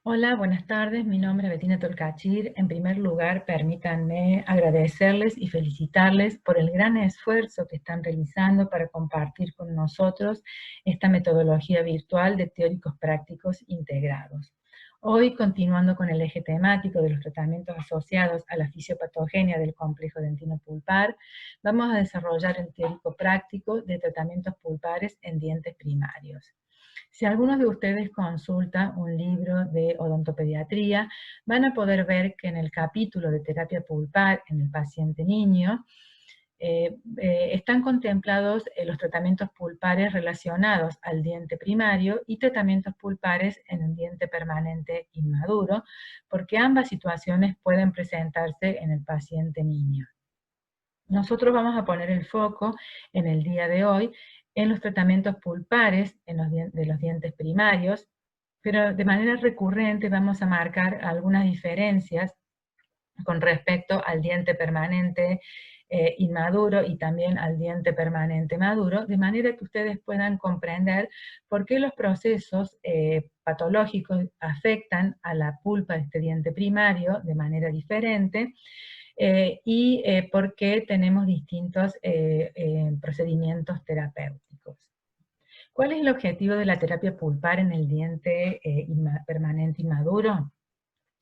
Hola, buenas tardes. Mi nombre es Betina Tolcachir. En primer lugar, permítanme agradecerles y felicitarles por el gran esfuerzo que están realizando para compartir con nosotros esta metodología virtual de teóricos prácticos integrados. Hoy, continuando con el eje temático de los tratamientos asociados a la fisiopatogenia del complejo dentino pulpar, vamos a desarrollar el teórico práctico de tratamientos pulpares en dientes primarios. Si algunos de ustedes consultan un libro de odontopediatría, van a poder ver que en el capítulo de terapia pulpar en el paciente niño, están contemplados los tratamientos pulpares relacionados al diente primario y tratamientos pulpares en el diente permanente inmaduro, porque ambas situaciones pueden presentarse en el paciente niño. Nosotros vamos a poner el foco en el día de hoy en los tratamientos pulpares de los dientes primarios, pero de manera recurrente vamos a marcar algunas diferencias con respecto al diente permanente inmaduro y también al diente permanente maduro, de manera que ustedes puedan comprender por qué los procesos patológicos afectan a la pulpa de este diente primario de manera diferente, por qué tenemos distintos procedimientos terapéuticos. ¿Cuál es el objetivo de la terapia pulpar en el diente permanente inmaduro?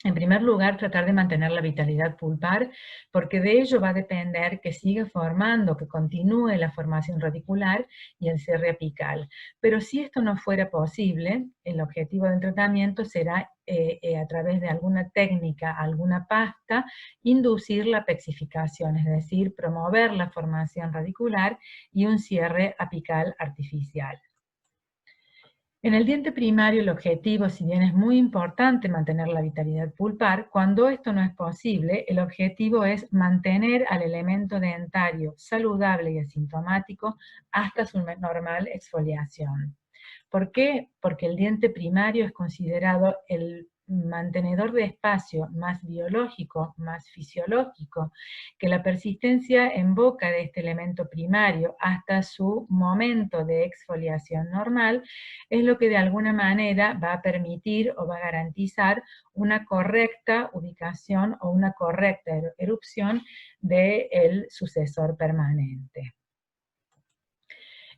En primer lugar, tratar de mantener la vitalidad pulpar, porque de ello va a depender que siga formando, que continúe la formación radicular y el cierre apical. Pero si esto no fuera posible, el objetivo del tratamiento será, a través de alguna técnica, alguna pasta, inducir la pexificación, es decir, promover la formación radicular y un cierre apical artificial. En el diente primario el objetivo, si bien es muy importante mantener la vitalidad pulpar, cuando esto no es posible, el objetivo es mantener al elemento dentario saludable y asintomático hasta su normal exfoliación. ¿Por qué? Porque el diente primario es considerado el mantenedor de espacio más biológico, más fisiológico, que la persistencia en boca de este elemento primario hasta su momento de exfoliación normal es lo que de alguna manera va a permitir o va a garantizar una correcta ubicación o una correcta erupción del sucesor permanente.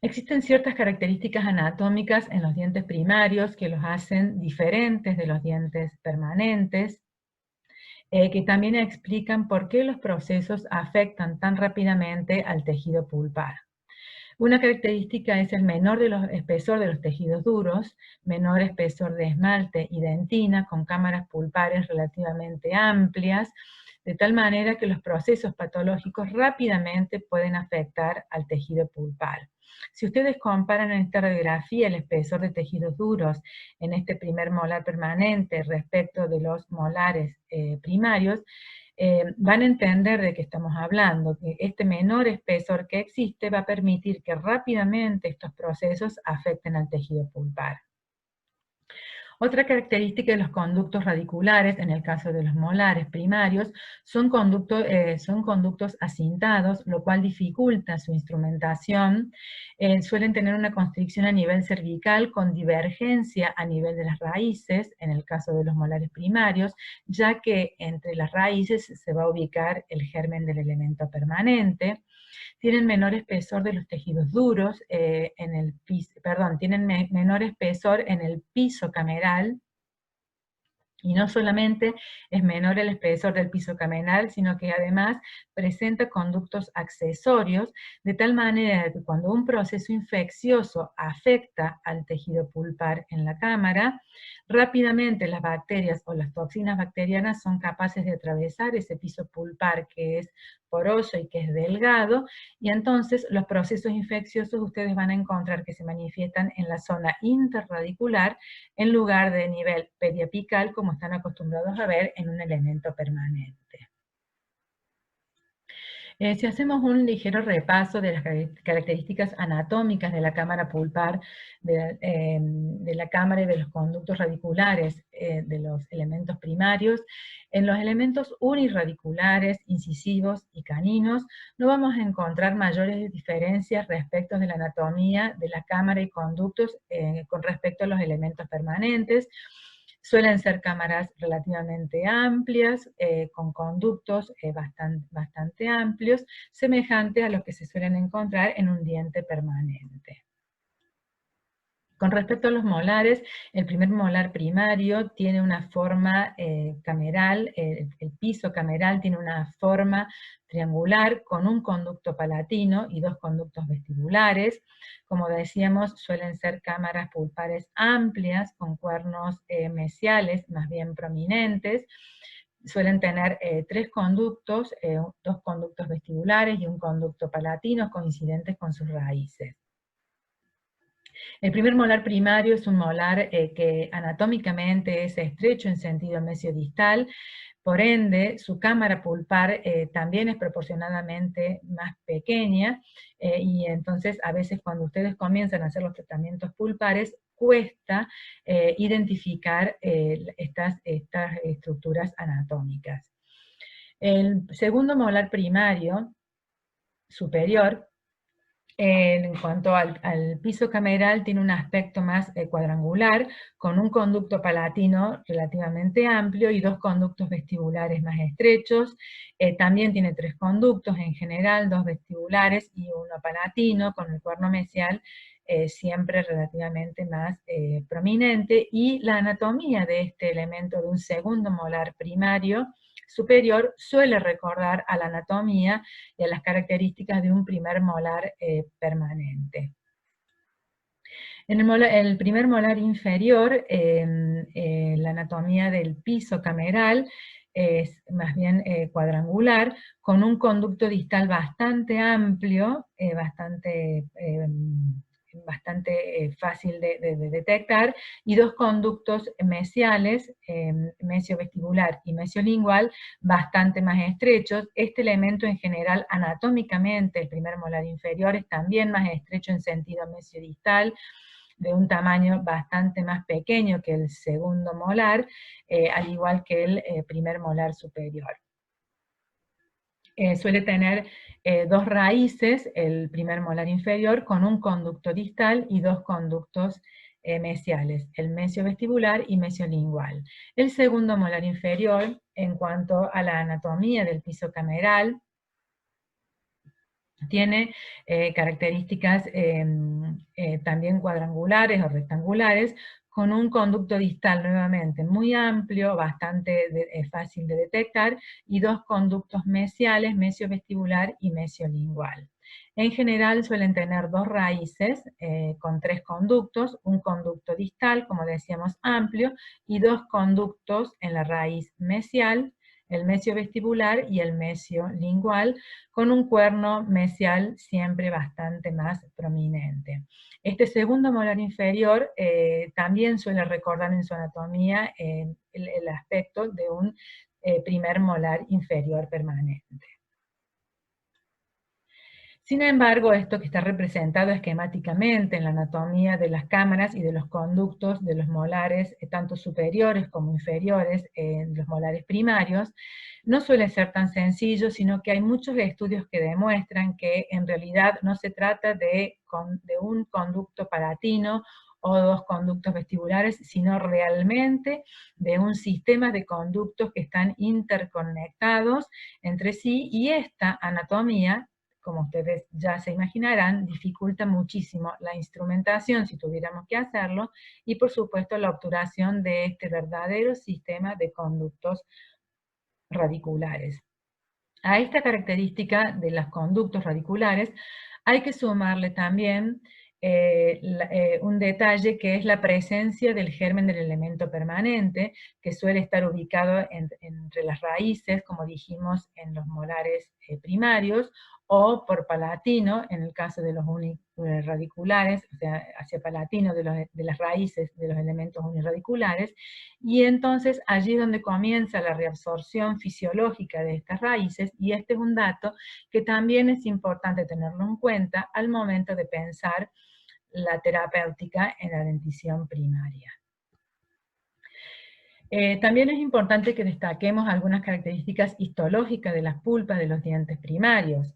Existen ciertas características anatómicas en los dientes primarios que los hacen diferentes de los dientes permanentes, que también explican por qué los procesos afectan tan rápidamente al tejido pulpar. Una característica es el espesor de los tejidos duros, menor espesor de esmalte y dentina, con cámaras pulpares relativamente amplias, de tal manera que los procesos patológicos rápidamente pueden afectar al tejido pulpar. Si ustedes comparan en esta radiografía el espesor de tejidos duros en este primer molar permanente respecto de los molares primarios, van a entender de qué estamos hablando, que este menor espesor que existe va a permitir que rápidamente estos procesos afecten al tejido pulpar. Otra característica de los conductos radiculares, en el caso de los molares primarios, son conductos acintados, lo cual dificulta su instrumentación. Suelen tener una constricción a nivel cervical con divergencia a nivel de las raíces, en el caso de los molares primarios, ya que entre las raíces se va a ubicar el germen del elemento permanente. Tienen menor espesor de los tejidos duros tienen menor espesor en el piso cameral, y no solamente es menor el espesor del piso cameral, sino que además presenta conductos accesorios, de tal manera que cuando un proceso infeccioso afecta al tejido pulpar en la cámara, rápidamente las bacterias o las toxinas bacterianas son capaces de atravesar ese piso pulpar que es poroso y que es delgado, y entonces los procesos infecciosos ustedes van a encontrar que se manifiestan en la zona interradicular en lugar de nivel periapical, como están acostumbrados a ver en un elemento permanente. Si hacemos un ligero repaso de las características anatómicas de la cámara pulpar, de la cámara y de los conductos radiculares de los elementos primarios, en los elementos unirradiculares, incisivos y caninos, no vamos a encontrar mayores diferencias respecto de la anatomía de la cámara y conductos con respecto a los elementos permanentes. Suelen ser cámaras relativamente amplias, con conductos bastante amplios, semejantes a los que se suelen encontrar en un diente permanente. Con respecto a los molares, el primer molar primario tiene una forma cameral, el piso cameral tiene una forma triangular con un conducto palatino y dos conductos vestibulares. Como decíamos, suelen ser cámaras pulpares amplias con cuernos mesiales más bien prominentes. Suelen tener tres conductos, dos conductos vestibulares y un conducto palatino coincidentes con sus raíces. El primer molar primario es un molar que anatómicamente es estrecho en sentido mesiodistal, por ende su cámara pulpar también es proporcionadamente más pequeña, y entonces a veces cuando ustedes comienzan a hacer los tratamientos pulpares, cuesta identificar estas estructuras anatómicas. El segundo molar primario superior, en cuanto al piso cameral, tiene un aspecto más cuadrangular, con un conducto palatino relativamente amplio y dos conductos vestibulares más estrechos. También tiene tres conductos en general, dos vestibulares y uno palatino, con el cuerno mesial siempre relativamente más prominente. Y la anatomía de este elemento de un segundo molar primario superior suele recordar a la anatomía y a las características de un primer molar permanente. En el primer molar inferior, la anatomía del piso cameral es más bien cuadrangular, con un conducto distal bastante amplio, bastante fácil de detectar, y dos conductos mesiales, mesiovestibular y mesiolingual, bastante más estrechos. Este elemento en general anatómicamente, el primer molar inferior, es también más estrecho en sentido mesiodistal, de un tamaño bastante más pequeño que el segundo molar, al igual que el primer molar superior. Suele tener dos raíces, el primer molar inferior, con un conducto distal y dos conductos mesiales, el mesiovestibular y mesiolingual. El segundo molar inferior, en cuanto a la anatomía del piso cameral, tiene características también cuadrangulares o rectangulares, con un conducto distal nuevamente muy amplio, bastante fácil de detectar, y dos conductos mesiales, mesiovestibular y mesiolingual. En general suelen tener dos raíces con tres conductos, un conducto distal, como decíamos, amplio, y dos conductos en la raíz mesial, el mesiovestibular y el mesiolingual, con un cuerno mesial siempre bastante más prominente. Este segundo molar inferior también suele recordar en su anatomía el aspecto de un primer molar inferior permanente. Sin embargo, esto que está representado esquemáticamente en la anatomía de las cámaras y de los conductos de los molares, tanto superiores como inferiores, los molares primarios, no suele ser tan sencillo, sino que hay muchos estudios que demuestran que en realidad no se trata de un conducto palatino o dos conductos vestibulares, sino realmente de un sistema de conductos que están interconectados entre sí, y esta anatomía, como ustedes ya se imaginarán, dificulta muchísimo la instrumentación si tuviéramos que hacerlo, y por supuesto la obturación de este verdadero sistema de conductos radiculares. A esta característica de los conductos radiculares hay que sumarle también un detalle, que es la presencia del germen del elemento permanente, que suele estar ubicado entre las raíces, como dijimos, en los molares primarios, o por palatino, en el caso de los unirradiculares, o sea, hacia palatino de las raíces de los elementos unirradiculares, y entonces allí es donde comienza la reabsorción fisiológica de estas raíces, y este es un dato que también es importante tenerlo en cuenta al momento de pensar la terapéutica en la dentición primaria. También es importante que destaquemos algunas características histológicas de las pulpas de los dientes primarios.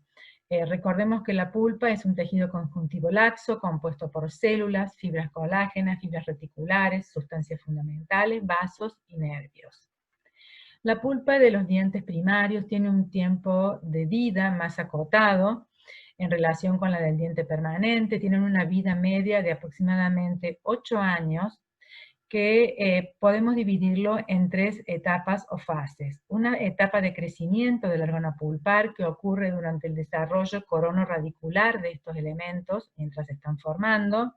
Recordemos que la pulpa es un tejido conjuntivo laxo compuesto por células, fibras colágenas, fibras reticulares, sustancias fundamentales, vasos y nervios. La pulpa de los dientes primarios tiene un tiempo de vida más acotado en relación con la del diente permanente. Tienen una vida media de aproximadamente 8 años, que podemos dividirlo en 3 etapas o fases. Una etapa de crecimiento del órgano pulpar que ocurre durante el desarrollo corono-radicular de estos elementos mientras se están formando.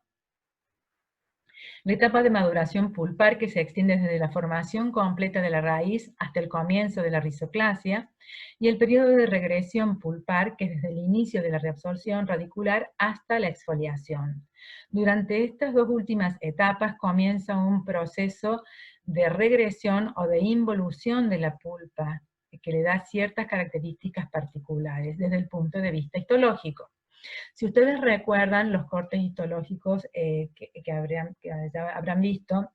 La etapa de maduración pulpar que se extiende desde la formación completa de la raíz hasta el comienzo de la rizoclasia, y el periodo de regresión pulpar que es desde el inicio de la reabsorción radicular hasta la exfoliación. Durante estas dos últimas etapas comienza un proceso de regresión o de involución de la pulpa, que le da ciertas características particulares desde el punto de vista histológico. Si ustedes recuerdan los cortes histológicos que ya habrán visto,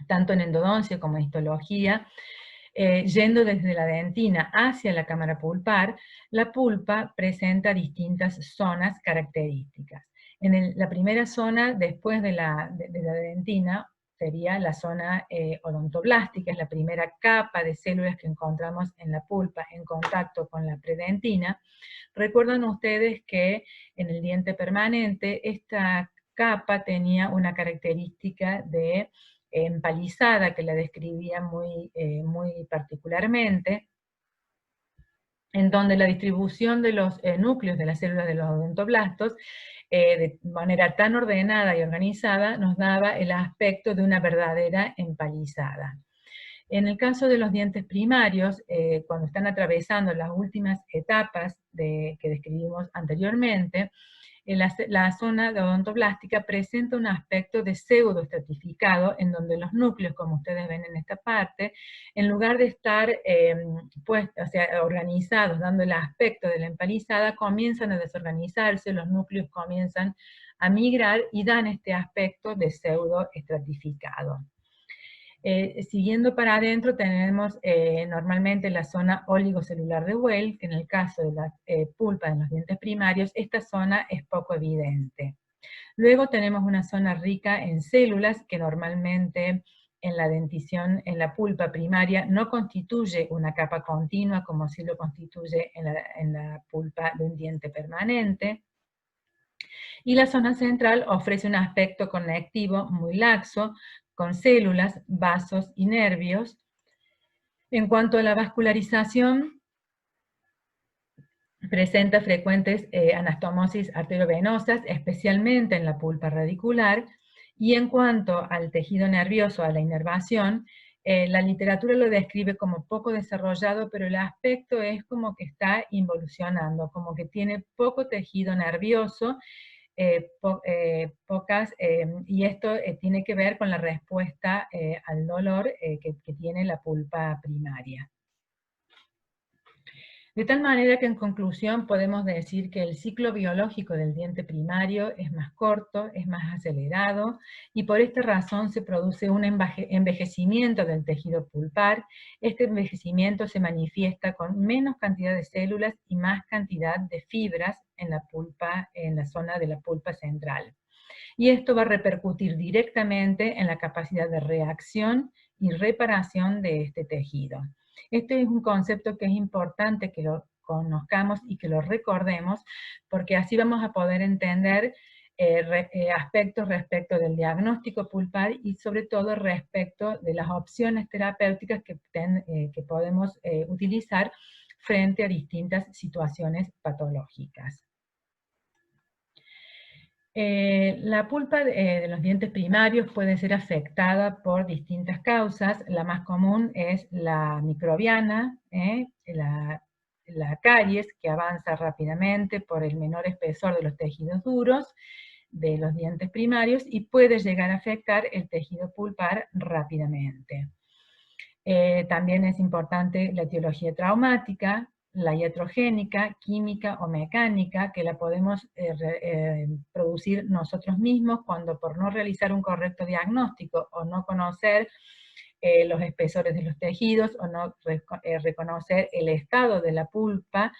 tanto en endodoncia como en histología, yendo desde la dentina hacia la cámara pulpar, la pulpa presenta distintas zonas características. La primera zona, después de la dentina, sería la zona odontoblástica, es la primera capa de células que encontramos en la pulpa en contacto con la predentina. Recuerdan ustedes que en el diente permanente esta capa tenía una característica de empalizada que la describía muy particularmente, en donde la distribución de los núcleos de las células de los odontoblastos de manera tan ordenada y organizada nos daba el aspecto de una verdadera empalizada. En el caso de los dientes primarios, cuando están atravesando las últimas etapas que describimos anteriormente, la zona de odontoblástica presenta un aspecto de pseudoestratificado, en donde los núcleos, como ustedes ven en esta parte, en lugar de estar organizados, dando el aspecto de la empalizada, comienzan a desorganizarse, los núcleos comienzan a migrar y dan este aspecto de pseudoestratificado. Siguiendo para adentro tenemos normalmente la zona oligocelular de Weil, que en el caso de la pulpa de los dientes primarios, esta zona es poco evidente. Luego tenemos una zona rica en células que normalmente en la dentición, en la pulpa primaria, no constituye una capa continua como sí lo constituye en la pulpa de un diente permanente. Y la zona central ofrece un aspecto conectivo muy laxo, con células, vasos y nervios. En cuanto a la vascularización, presenta frecuentes anastomosis arteriovenosas, especialmente en la pulpa radicular, y en cuanto al tejido nervioso, a la inervación, la literatura lo describe como poco desarrollado, pero el aspecto es como que está involucionando, como que tiene poco tejido nervioso, y esto tiene que ver con la respuesta al dolor que tiene la pulpa primaria. De tal manera que en conclusión podemos decir que el ciclo biológico del diente primario es más corto, es más acelerado, y por esta razón se produce un envejecimiento del tejido pulpar. Este envejecimiento se manifiesta con menos cantidad de células y más cantidad de fibras en la pulpa, en la zona de la pulpa central. Y esto va a repercutir directamente en la capacidad de reacción y reparación de este tejido. Este es un concepto que es importante que lo conozcamos y que lo recordemos, porque así vamos a poder entender aspectos respecto del diagnóstico pulpar y sobre todo respecto de las opciones terapéuticas que podemos utilizar frente a distintas situaciones patológicas. La pulpa de los dientes primarios puede ser afectada por distintas causas. La más común es la microbiana, la caries, que avanza rápidamente por el menor espesor de los tejidos duros de los dientes primarios y puede llegar a afectar el tejido pulpar rápidamente. También es importante la etiología traumática, la iatrogénica, química o mecánica, que la podemos producir nosotros mismos cuando por no realizar un correcto diagnóstico o no conocer los espesores de los tejidos o no reconocer el estado de la pulpa,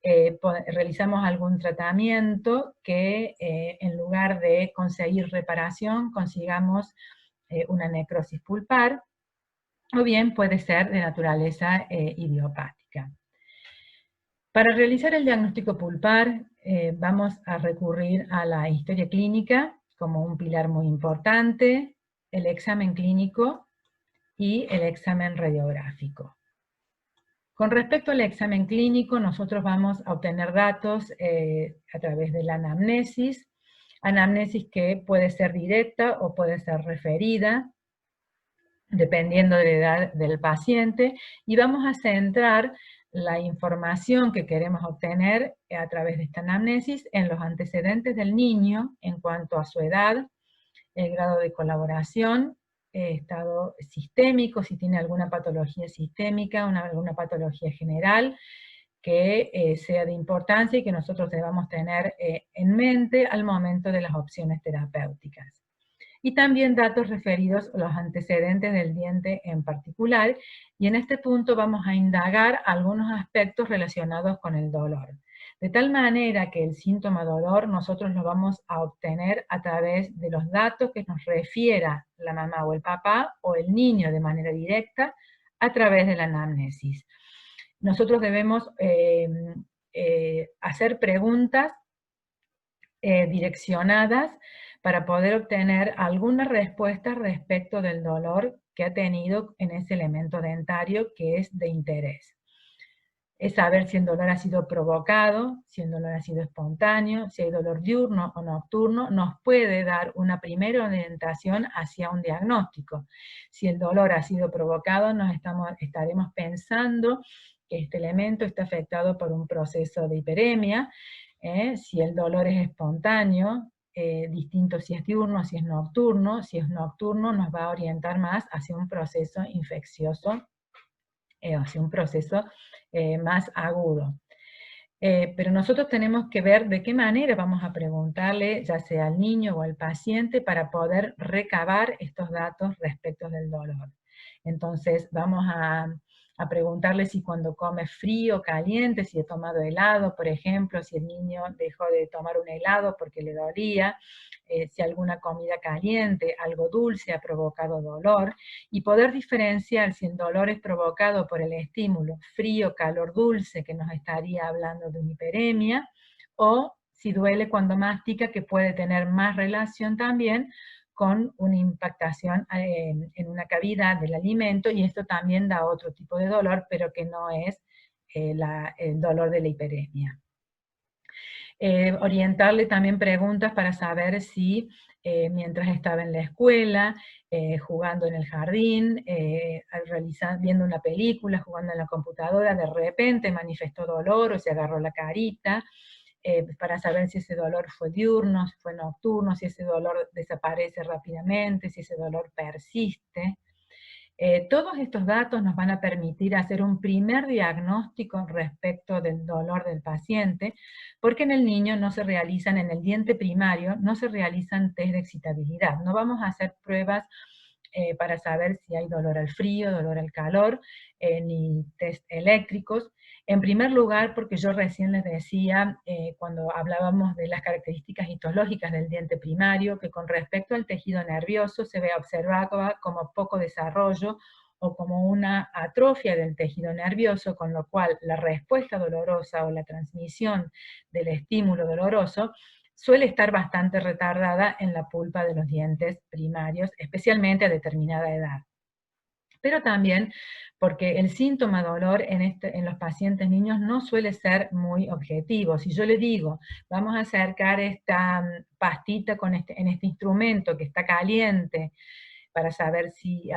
realizamos algún tratamiento que en lugar de conseguir reparación, consigamos una necrosis pulpar, o bien puede ser de naturaleza idiopática. Para realizar el diagnóstico pulpar, vamos a recurrir a la historia clínica como un pilar muy importante, el examen clínico y el examen radiográfico. Con respecto al examen clínico, nosotros vamos a obtener datos a través de la anamnesis que puede ser directa o puede ser referida, dependiendo de la edad del paciente, y vamos a centrar la información que queremos obtener a través de esta anamnesis en los antecedentes del niño en cuanto a su edad, el grado de colaboración, estado sistémico, si tiene alguna patología sistémica, alguna patología general que sea de importancia y que nosotros debamos tener en mente al momento de las opciones terapéuticas. Y también datos referidos a los antecedentes del diente en particular, y en este punto vamos a indagar algunos aspectos relacionados con el dolor. De tal manera que el síntoma dolor nosotros lo vamos a obtener a través de los datos que nos refiera la mamá o el papá o el niño de manera directa a través de la anamnesis. Nosotros debemos hacer preguntas direccionadas para poder obtener alguna respuesta respecto del dolor que ha tenido en ese elemento dentario que es de interés. Es saber si el dolor ha sido provocado, si el dolor ha sido espontáneo, si hay dolor diurno o nocturno, nos puede dar una primera orientación hacia un diagnóstico. Si el dolor ha sido provocado, estaremos pensando que este elemento está afectado por un proceso de hiperemia. Si el dolor es espontáneo, distinto si es diurno, si es nocturno nos va a orientar más hacia un proceso infeccioso, hacia un proceso más agudo. Pero nosotros tenemos que ver de qué manera vamos a preguntarle, ya sea al niño o al paciente, para poder recabar estos datos respecto del dolor. Entonces vamos a preguntarle si cuando come frío o caliente, si ha tomado helado, por ejemplo, si el niño dejó de tomar un helado porque le dolía, si alguna comida caliente, algo dulce ha provocado dolor, y poder diferenciar si el dolor es provocado por el estímulo frío, calor, dulce, que nos estaría hablando de una hiperemia, o si duele cuando mastica, que puede tener más relación también con una impactación en una cavidad del alimento, y esto también da otro tipo de dolor, pero que no es el dolor de la hiperemia. Orientarle también preguntas para saber si mientras estaba en la escuela, jugando en el jardín, viendo una película, jugando en la computadora, de repente manifestó dolor o se agarró la carita, para saber si ese dolor fue diurno, si fue nocturno, si ese dolor desaparece rápidamente, si ese dolor persiste. Todos estos datos nos van a permitir hacer un primer diagnóstico respecto del dolor del paciente, porque en el niño no se realizan, en el diente primario, no se realizan test de excitabilidad. No vamos a hacer pruebas para saber si hay dolor al frío, dolor al calor, ni test eléctricos. En primer lugar, porque yo recién les decía, cuando hablábamos de las características histológicas del diente primario, que con respecto al tejido nervioso se ve observado como poco desarrollo o como una atrofia del tejido nervioso, con lo cual la respuesta dolorosa o la transmisión del estímulo doloroso suele estar bastante retardada en la pulpa de los dientes primarios, especialmente a determinada edad. Pero también porque el síntoma dolor en los pacientes niños no suele ser muy objetivo. Si yo le digo, vamos a acercar esta pastita en este instrumento que está caliente, para saber si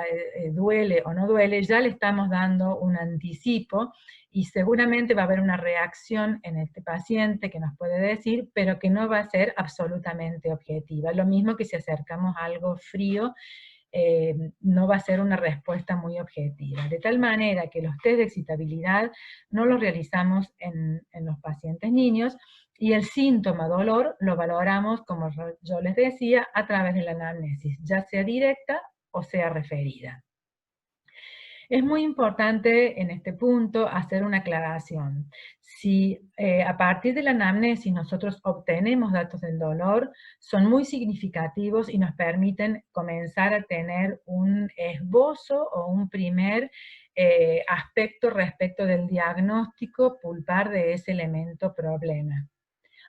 duele o no duele, ya le estamos dando un anticipo y seguramente va a haber una reacción en este paciente que nos puede decir, pero que no va a ser absolutamente objetiva. Lo mismo que si acercamos algo frío, no va a ser una respuesta muy objetiva. De tal manera que los test de excitabilidad no los realizamos en los pacientes niños, y el síntoma dolor lo valoramos, como yo les decía, a través de la anamnesis, ya sea directa o sea referida. Es muy importante en este punto hacer una aclaración. Si a partir de la anamnesis nosotros obtenemos datos del dolor, son muy significativos y nos permiten comenzar a tener un esbozo o un primer aspecto respecto del diagnóstico pulpar de ese elemento problema.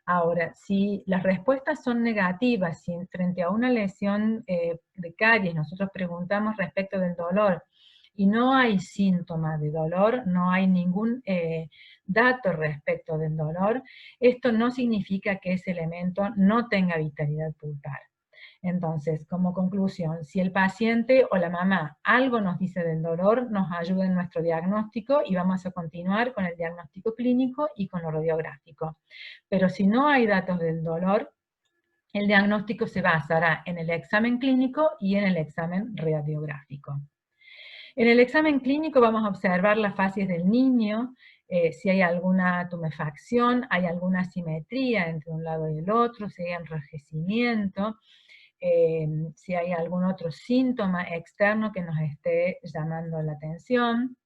Ahora, si las respuestas son negativas, si frente a una lesión de caries nosotros preguntamos respecto del dolor y no hay síntoma de dolor, no hay ningún dato respecto del dolor, esto no significa que ese elemento no tenga vitalidad pulpar. Entonces, como conclusión, si el paciente o la mamá algo nos dice del dolor, nos ayuda en nuestro diagnóstico y vamos a continuar con el diagnóstico clínico y con lo radiográfico. Pero si no hay datos del dolor, el diagnóstico se basará en el examen clínico y en el examen radiográfico. En el examen clínico vamos a observar las fases del niño, si hay alguna tumefacción, hay alguna asimetría entre un lado y el otro, si hay enrojecimiento, si hay algún otro síntoma externo que nos esté llamando la atención.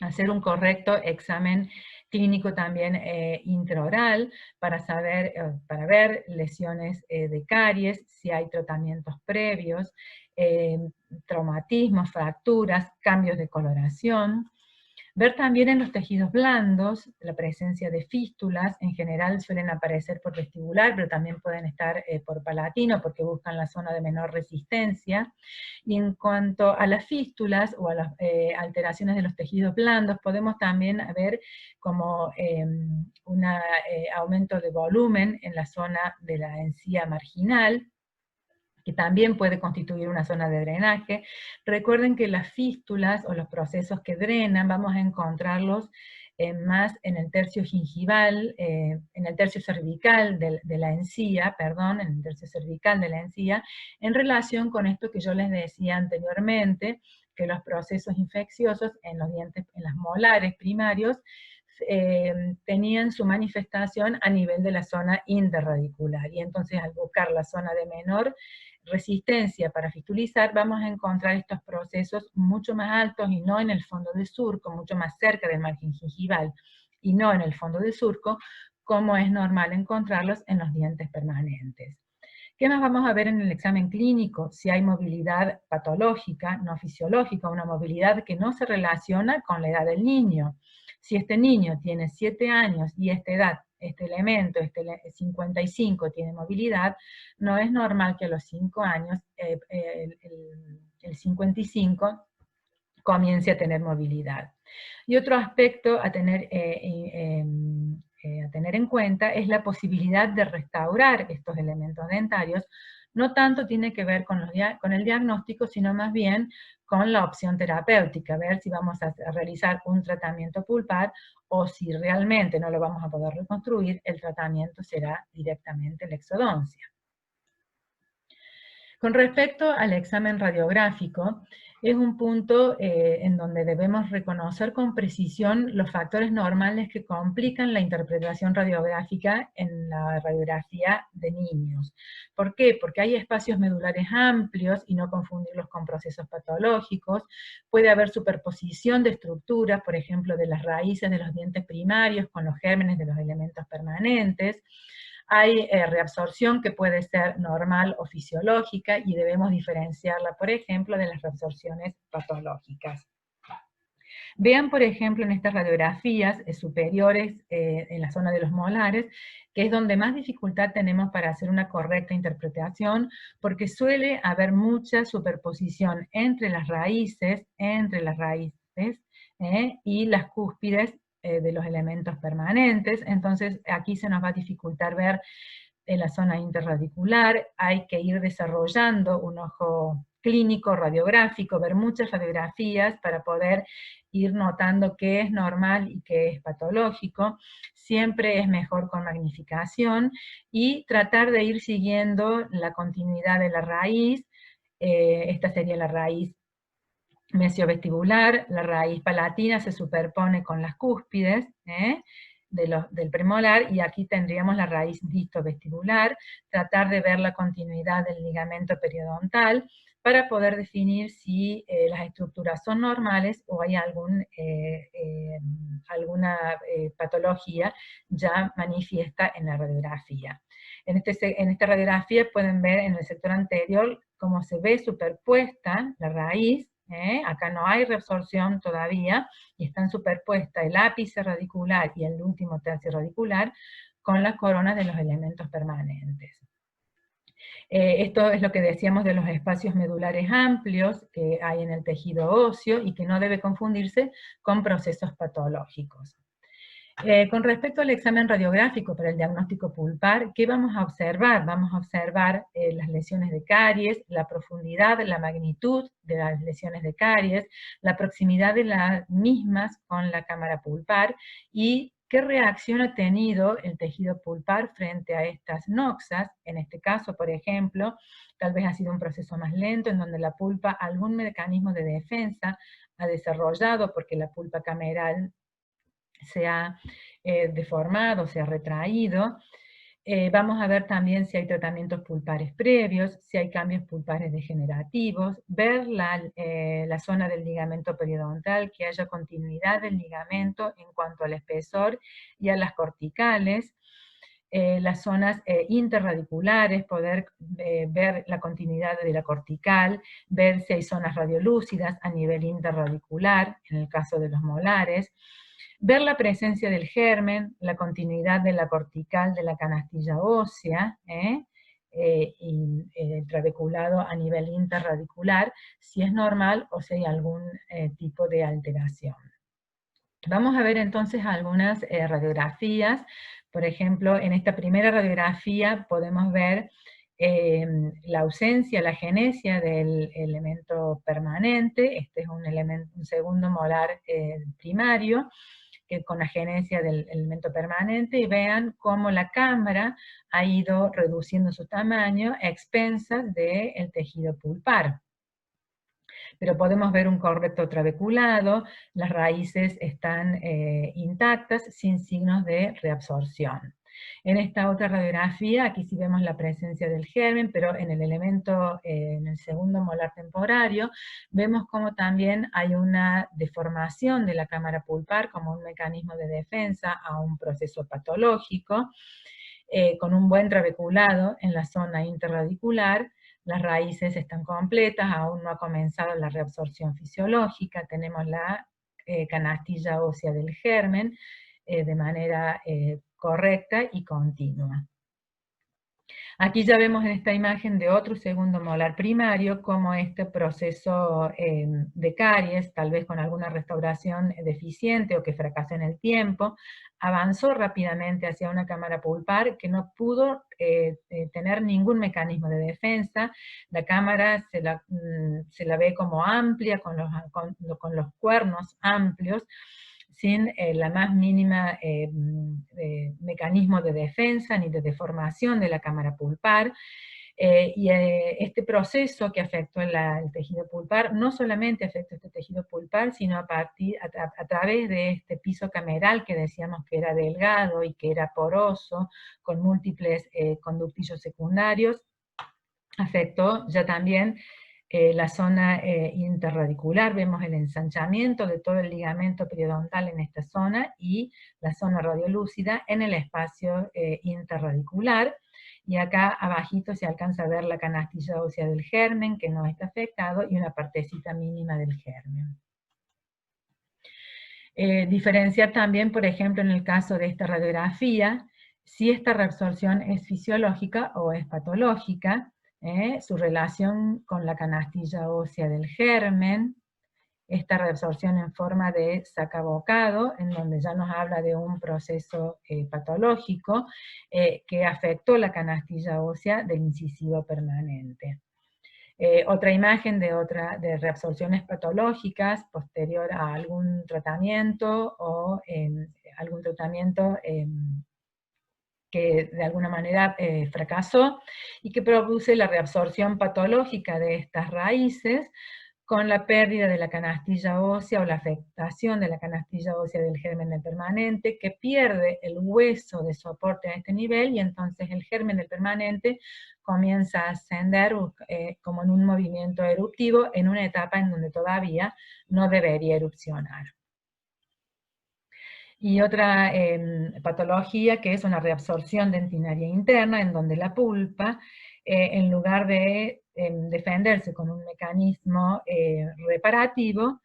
Hacer un correcto examen clínico también intraoral para saber, para ver lesiones de caries, si hay tratamientos previos, traumatismos, fracturas, cambios de coloración. Ver también en los tejidos blandos la presencia de fístulas, en general suelen aparecer por vestibular, pero también pueden estar por palatino porque buscan la zona de menor resistencia. Y en cuanto a las fístulas o a las alteraciones de los tejidos blandos, podemos también ver como un aumento de volumen en la zona de la encía marginal, que también puede constituir una zona de drenaje. Recuerden que las fístulas o los procesos que drenan vamos a encontrarlos más en el tercio gingival, en el tercio cervical de la encía, perdón, en el tercio cervical de la encía, en relación con esto que yo les decía anteriormente, que los procesos infecciosos en los dientes, en las molares primarios, tenían su manifestación a nivel de la zona interradicular. Y entonces al buscar la zona de menor resistencia para fistulizar, vamos a encontrar estos procesos mucho más altos y no en el fondo del surco, mucho más cerca del margen gingival y no en el fondo del surco, como es normal encontrarlos en los dientes permanentes. ¿Qué más vamos a ver en el examen clínico? Si hay movilidad patológica, no fisiológica, una movilidad que no se relaciona con la edad del niño. Si este niño tiene 7 años y esta edad, este elemento, 55, tiene movilidad, no es normal que a los 5 años el 55 comience a tener movilidad. Y otro aspecto a tener en cuenta es la posibilidad de restaurar estos elementos dentarios. No tanto tiene que ver con el diagnóstico, sino más bien con la opción terapéutica, ver si vamos a realizar un tratamiento pulpar o si realmente no lo vamos a poder reconstruir, el tratamiento será directamente la exodoncia. Con respecto al examen radiográfico, es un punto en donde debemos reconocer con precisión los factores normales que complican la interpretación radiográfica en la radiografía de niños. ¿Por qué? Porque hay espacios medulares amplios y no confundirlos con procesos patológicos. Puede haber superposición de estructuras, por ejemplo, de las raíces de los dientes primarios con los gérmenes de los elementos permanentes. Hay reabsorción que puede ser normal o fisiológica y debemos diferenciarla, por ejemplo, de las reabsorciones patológicas. Vean, por ejemplo, en estas radiografías superiores en la zona de los molares, que es donde más dificultad tenemos para hacer una correcta interpretación, porque suele haber mucha superposición entre las raíces y las cúspides de los elementos permanentes. Entonces aquí se nos va a dificultar ver en la zona interradicular, hay que ir desarrollando un ojo clínico, radiográfico, ver muchas radiografías para poder ir notando qué es normal y qué es patológico. Siempre es mejor con magnificación y tratar de ir siguiendo la continuidad de la raíz. Esta sería la raíz mesiovestibular, la raíz palatina se superpone con las cúspides del premolar, y aquí tendríamos la raíz distovestibular, tratar de ver la continuidad del ligamento periodontal, para poder definir si las estructuras son normales o hay alguna patología ya manifiesta en la radiografía. En esta radiografía pueden ver en el sector anterior cómo se ve superpuesta la raíz. Acá no hay reabsorción todavía, y están superpuestas el ápice radicular y el último tercio radicular con las coronas de los elementos permanentes. Esto es lo que decíamos de los espacios medulares amplios que hay en el tejido óseo y que no debe confundirse con procesos patológicos. Con respecto al examen radiográfico para el diagnóstico pulpar, ¿qué vamos a observar? Vamos a observar las lesiones de caries, la profundidad, la magnitud de las lesiones de caries, la proximidad de las mismas con la cámara pulpar y qué reacción ha tenido el tejido pulpar frente a estas noxas. En este caso, por ejemplo, tal vez ha sido un proceso más lento en donde la pulpa algún mecanismo de defensa ha desarrollado porque la pulpa cameral se ha deformado, se ha retraído. Vamos a ver también si hay tratamientos pulpares previos, si hay cambios pulpares degenerativos, ver la zona del ligamento periodontal, que haya continuidad del ligamento en cuanto al espesor y a las corticales, las zonas interradiculares, poder ver la continuidad de la cortical, ver si hay zonas radiolúcidas a nivel interradicular, en el caso de los molares, ver la presencia del germen, la continuidad de la cortical de la canastilla ósea, y el trabeculado a nivel interradicular, si es normal o si hay algún tipo de alteración. Vamos a ver entonces algunas radiografías. Por ejemplo, en esta primera radiografía podemos ver la ausencia, la genesia del elemento permanente. Este es un segundo molar primario, que con la genesia del elemento permanente, y vean cómo la cámara ha ido reduciendo su tamaño a expensas del tejido pulpar. Pero podemos ver un correcto trabeculado, las raíces están intactas, sin signos de reabsorción. En esta otra radiografía, aquí sí vemos la presencia del germen, pero en el elemento, en el segundo molar temporario, vemos como también hay una deformación de la cámara pulpar como un mecanismo de defensa a un proceso patológico, con un buen trabeculado en la zona interradicular. Las raíces están completas, aún no ha comenzado la reabsorción fisiológica, tenemos la canastilla ósea del germen de manera correcta y continua. Aquí ya vemos en esta imagen de otro segundo molar primario cómo este proceso de caries, tal vez con alguna restauración deficiente o que fracasó en el tiempo, avanzó rápidamente hacia una cámara pulpar que no pudo tener ningún mecanismo de defensa. La cámara se la ve como amplia, con los cuernos amplios, sin la más mínima mecanismo de defensa ni de deformación de la cámara pulpar. Este proceso que afectó el tejido pulpar, no solamente afectó este tejido pulpar, sino a través de este piso cameral que decíamos que era delgado y que era poroso, con múltiples conductillos secundarios, afectó ya también la zona interradicular. Vemos el ensanchamiento de todo el ligamento periodontal en esta zona y la zona radiolúcida en el espacio interradicular. Y acá abajito se alcanza a ver la canastilla ósea del germen, que no está afectado, y una partecita mínima del germen. Diferenciar también, por ejemplo, en el caso de esta radiografía, si esta reabsorción es fisiológica o es patológica, su relación con la canastilla ósea del germen, esta reabsorción en forma de sacabocado, en donde ya nos habla de un proceso patológico que afectó la canastilla ósea del incisivo permanente. Otra imagen de reabsorciones patológicas posterior a algún tratamiento o algún tratamiento que de alguna manera fracasó y que produce la reabsorción patológica de estas raíces con la pérdida de la canastilla ósea o la afectación de la canastilla ósea del germen del permanente, que pierde el hueso de soporte a este nivel, y entonces el germen del permanente comienza a ascender como en un movimiento eruptivo en una etapa en donde todavía no debería erupcionar. Y otra patología que es una reabsorción dentinaria interna, en donde la pulpa, en lugar de defenderse con un mecanismo reparativo,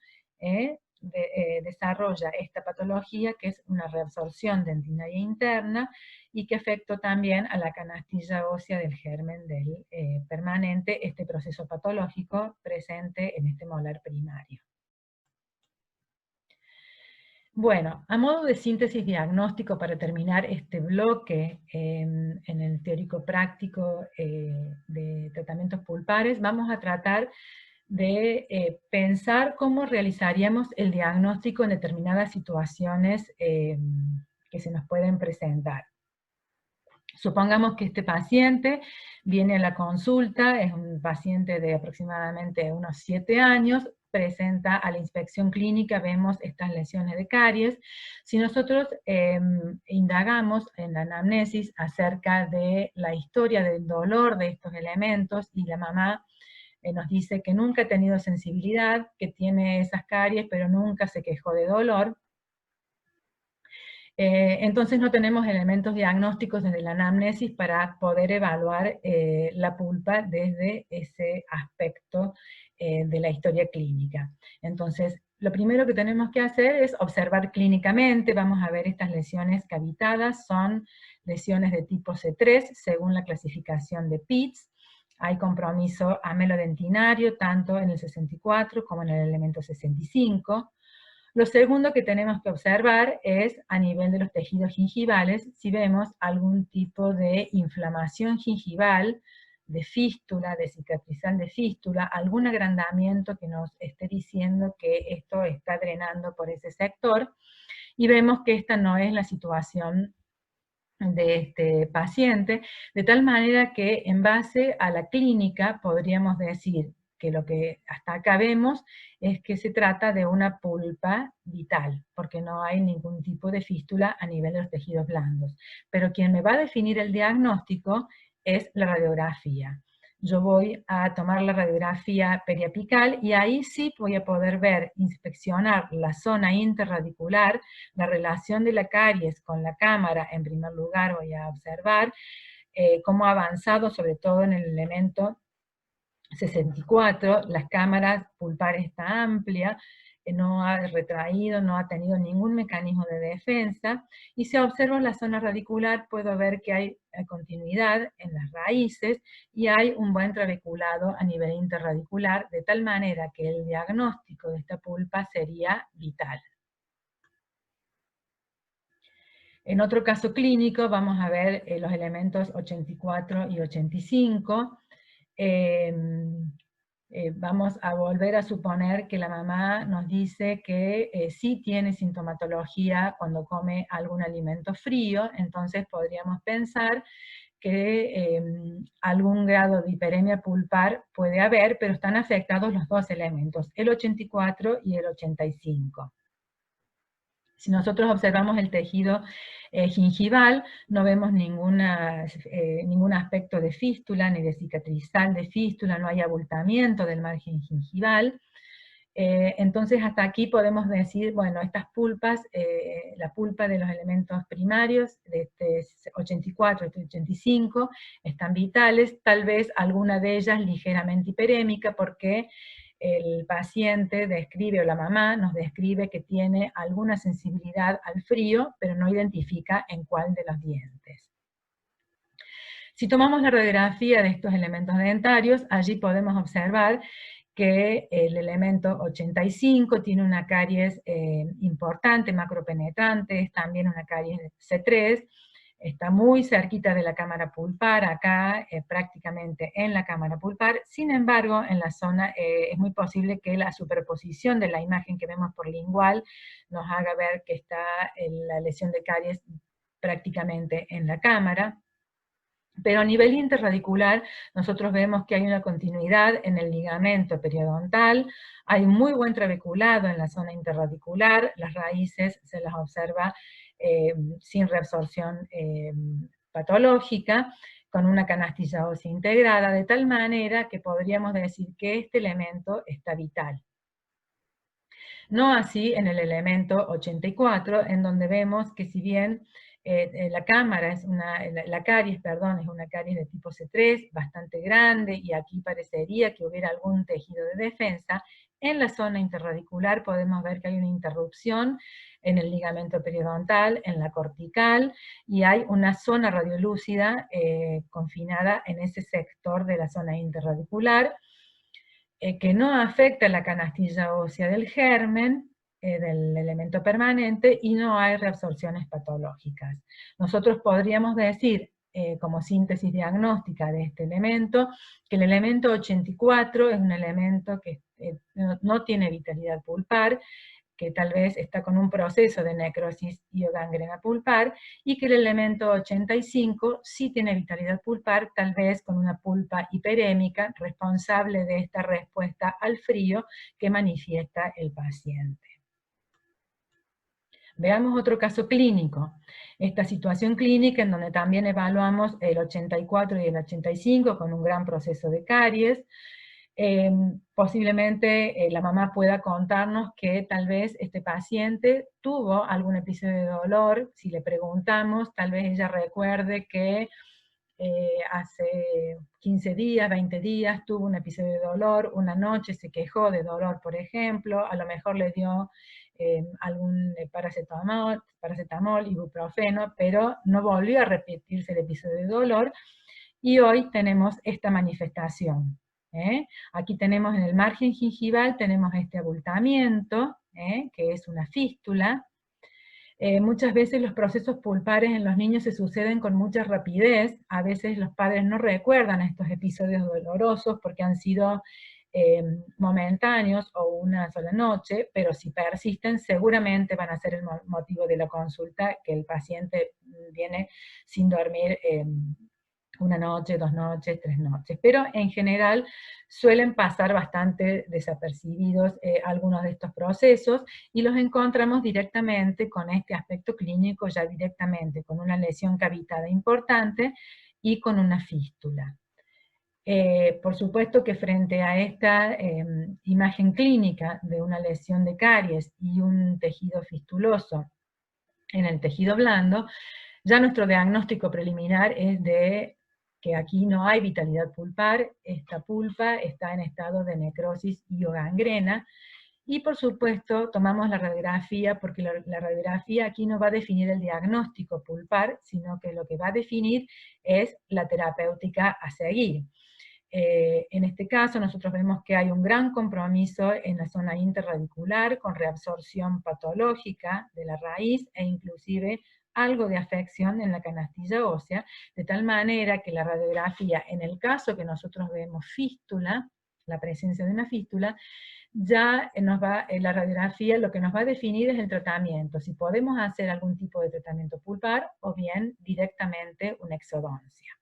desarrolla esta patología que es una reabsorción dentinaria interna y que afecta también a la canastilla ósea del germen del permanente, este proceso patológico presente en este molar primario. Bueno, a modo de síntesis diagnóstico para terminar este bloque en el teórico práctico de tratamientos pulpares, vamos a tratar de pensar cómo realizaríamos el diagnóstico en determinadas situaciones que se nos pueden presentar. Supongamos que este paciente viene a la consulta, es un paciente de aproximadamente unos 7 años, presenta a la inspección clínica, vemos estas lesiones de caries. Si nosotros indagamos en la anamnesis acerca de la historia del dolor de estos elementos, y la mamá nos dice que nunca ha tenido sensibilidad, que tiene esas caries, pero nunca se quejó de dolor, entonces no tenemos elementos diagnósticos desde la anamnesis para poder evaluar la pulpa desde ese aspecto de la historia clínica. Entonces, lo primero que tenemos que hacer es observar clínicamente. Vamos a ver estas lesiones cavitadas, son lesiones de tipo C3 según la clasificación de Pitts. Hay compromiso amelodentinario tanto en el 64 como en el elemento 65. Lo segundo que tenemos que observar es a nivel de los tejidos gingivales, si vemos algún tipo de inflamación gingival, de fístula, de cicatrizal de fístula, algún agrandamiento que nos esté diciendo que esto está drenando por ese sector, y vemos que esta no es la situación de este paciente, de tal manera que en base a la clínica podríamos decir que lo que hasta acá vemos es que se trata de una pulpa vital, porque no hay ningún tipo de fístula a nivel de los tejidos blandos. Pero quien me va a definir el diagnóstico es la radiografía. Yo voy a tomar la radiografía periapical y ahí sí voy a poder ver, inspeccionar la zona interradicular, la relación de la caries con la cámara. En primer lugar voy a observar cómo ha avanzado, sobre todo en el elemento 64, las cámaras pulpares está amplia, no ha retraído, no ha tenido ningún mecanismo de defensa, y si observo la zona radicular puedo ver que hay continuidad en las raíces y hay un buen trabeculado a nivel interradicular, de tal manera que el diagnóstico de esta pulpa sería vital. En otro caso clínico vamos a ver los elementos 84 y 85, vamos a volver a suponer que la mamá nos dice que sí tiene sintomatología cuando come algún alimento frío, entonces podríamos pensar que algún grado de hiperemia pulpar puede haber, pero están afectados los dos elementos, el 84 y el 85. Si nosotros observamos el tejido gingival, no vemos ningún aspecto de fístula, ni de cicatrizal de fístula, no hay abultamiento del margen gingival. Entonces hasta aquí podemos decir, bueno, estas pulpas, la pulpa de los elementos primarios, de este 84, este 85, están vitales, tal vez alguna de ellas ligeramente hiperémica, porque el paciente describe, o la mamá nos describe que tiene alguna sensibilidad al frío, pero no identifica en cuál de los dientes. Si tomamos la radiografía de estos elementos dentarios, allí podemos observar que el elemento 85 tiene una caries importante, macropenetrante, es también una caries C3, está muy cerquita de la cámara pulpar, acá prácticamente en la cámara pulpar. Sin embargo, en la zona es muy posible que la superposición de la imagen que vemos por lingual nos haga ver que está la lesión de caries prácticamente en la cámara. Pero a nivel interradicular, nosotros vemos que hay una continuidad en el ligamento periodontal, hay muy buen trabeculado en la zona interradicular, las raíces se las observa sin reabsorción patológica, con una canastilla ósea integrada, de tal manera que podríamos decir que este elemento está vital. No así en el elemento 84, en donde vemos que si bien la caries, perdón, es una caries de tipo C3, bastante grande, y aquí parecería que hubiera algún tejido de defensa, en la zona interradicular podemos ver que hay una interrupción en el ligamento periodontal, en la cortical, y hay una zona radiolúcida confinada en ese sector de la zona interradicular, que no afecta la canastilla ósea del germen, del elemento permanente, y no hay reabsorciones patológicas. Nosotros podríamos decir, como síntesis diagnóstica de este elemento, que el elemento 84 es un elemento que no tiene vitalidad pulpar, que tal vez está con un proceso de necrosis y o gangrena pulpar, y que el elemento 85 sí tiene vitalidad pulpar, tal vez con una pulpa hiperémica responsable de esta respuesta al frío que manifiesta el paciente. Veamos otro caso clínico. Esta situación clínica en donde también evaluamos el 84 y el 85 con un gran proceso de caries. Posiblemente la mamá pueda contarnos que tal vez este paciente tuvo algún episodio de dolor. Si le preguntamos, tal vez ella recuerde que hace 15 días, 20 días tuvo un episodio de dolor, una noche se quejó de dolor, por ejemplo, a lo mejor le dio algún paracetamol, ibuprofeno, pero no volvió a repetirse el episodio de dolor, y hoy tenemos esta manifestación. Aquí tenemos en el margen gingival, tenemos este abultamiento, que es una fístula. Muchas veces los procesos pulpares en los niños se suceden con mucha rapidez, a veces los padres no recuerdan estos episodios dolorosos porque han sido momentáneos o una sola noche, pero si persisten seguramente van a ser el motivo de la consulta, que el paciente viene sin dormir una noche, 2 noches, 3 noches, pero en general suelen pasar bastante desapercibidos algunos de estos procesos, y los encontramos directamente con este aspecto clínico, ya directamente con una lesión cavitada importante y con una fístula. Por supuesto que frente a esta imagen clínica de una lesión de caries y un tejido fistuloso en el tejido blando, ya nuestro diagnóstico preliminar es de que aquí no hay vitalidad pulpar, esta pulpa está en estado de necrosis y o gangrena, y por supuesto tomamos la radiografía, porque la radiografía aquí no va a definir el diagnóstico pulpar, sino que lo que va a definir es la terapéutica a seguir. En este caso nosotros vemos que hay un gran compromiso en la zona interradicular con reabsorción patológica de la raíz e inclusive algo de afección en la canastilla ósea, de tal manera que la radiografía, en el caso que nosotros vemos fístula, la presencia de una fístula, ya la radiografía lo que nos va a definir es el tratamiento, si podemos hacer algún tipo de tratamiento pulpar o bien directamente una exodoncia.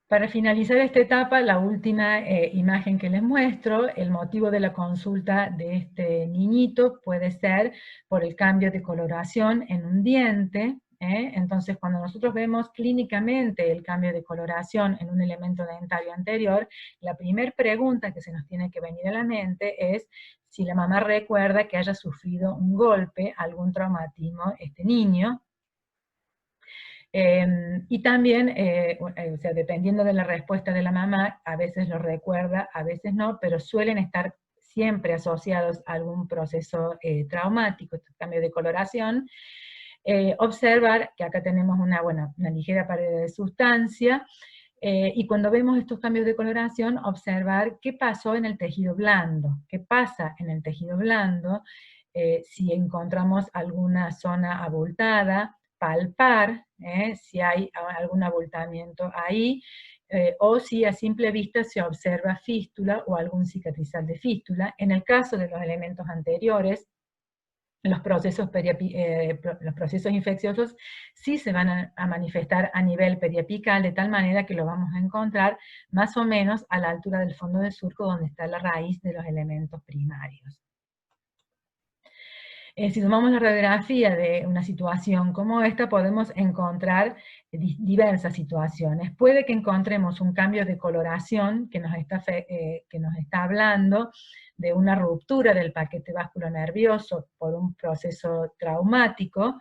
Para finalizar esta etapa, la última imagen que les muestro, el motivo de la consulta de este niñito puede ser por el cambio de coloración en un diente. Entonces, cuando nosotros vemos clínicamente el cambio de coloración en un elemento dentario anterior, la primera pregunta que se nos tiene que venir a la mente es si la mamá recuerda que haya sufrido un golpe, algún traumatismo este niño. Y también, o sea, dependiendo de la respuesta de la mamá, a veces lo recuerda, a veces no, pero suelen estar siempre asociados a algún proceso traumático, este cambio de coloración. Observar que acá tenemos una ligera pared de sustancia, y cuando vemos estos cambios de coloración, observar qué pasó en el tejido blando, qué pasa en el tejido blando, si encontramos alguna zona abultada, palpar si hay algún abultamiento ahí, o si a simple vista se observa fístula o algún cicatrizal de fístula. En el caso de los elementos anteriores, los procesos infecciosos sí se van a manifestar a nivel periapical, de tal manera que lo vamos a encontrar más o menos a la altura del fondo del surco, donde está la raíz de los elementos primarios. Si tomamos la radiografía de una situación como esta, podemos encontrar diversas situaciones. Puede que encontremos un cambio de coloración que nos está hablando de una ruptura del paquete vasculonervioso por un proceso traumático,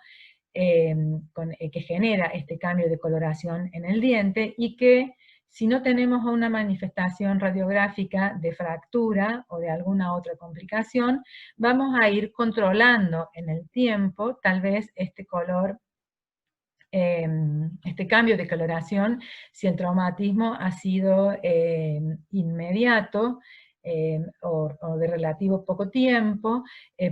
que genera este cambio de coloración en el diente, y que si no tenemos una manifestación radiográfica de fractura o de alguna otra complicación, vamos a ir controlando en el tiempo tal vez este color, este cambio de coloración, si el traumatismo ha sido inmediato o de relativo poco tiempo,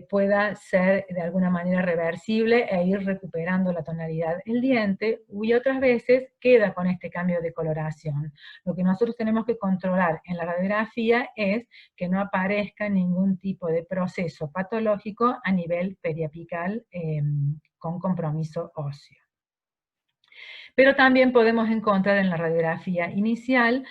pueda ser de alguna manera reversible e ir recuperando la tonalidad del diente, y otras veces queda con este cambio de coloración. Lo que nosotros tenemos que controlar en la radiografía es que no aparezca ningún tipo de proceso patológico a nivel periapical con compromiso óseo. Pero también podemos encontrar en la radiografía inicial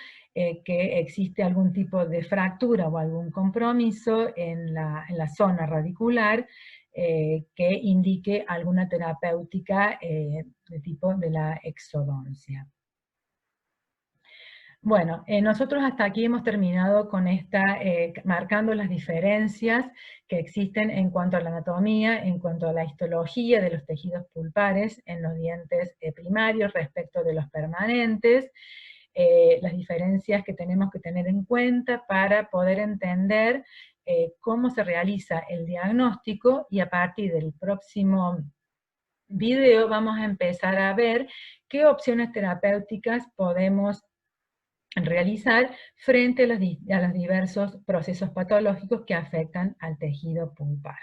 que existe algún tipo de fractura o algún compromiso en la zona radicular que indique alguna terapéutica de tipo de la exodoncia. Bueno, nosotros hasta aquí hemos terminado con marcando las diferencias que existen en cuanto a la anatomía, en cuanto a la histología de los tejidos pulpares en los dientes primarios respecto de los permanentes, las diferencias que tenemos que tener en cuenta para poder entender cómo se realiza el diagnóstico, y a partir del próximo video vamos a empezar a ver qué opciones terapéuticas podemos realizar frente a los diversos procesos patológicos que afectan al tejido pulpar.